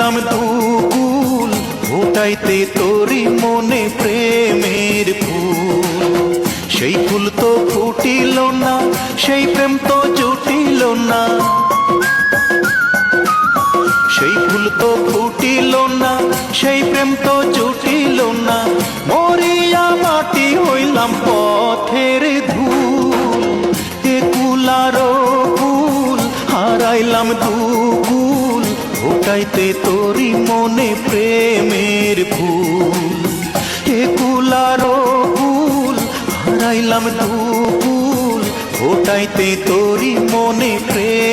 হারাইলাম দুকুল, ফোটাইতে তোরি মনে প্রেমের ফুল। সেই ফুল তো ফুটিল না, সেই প্রেম তো জুটিল না, সেই ফুল তো ফুটিল না, সেই প্রেম তো জুটিল না। মরিয়া মাটি হইলাম পথের ধুল, এ কুল আর কুল হারাইলাম দুকুল, ফোটাইতে তোরি মনে প্রেমের ফুল। এ কুল আর কুল হারাইলাম দুকুল, ফোটাইতে তোরি মনে প্রেম।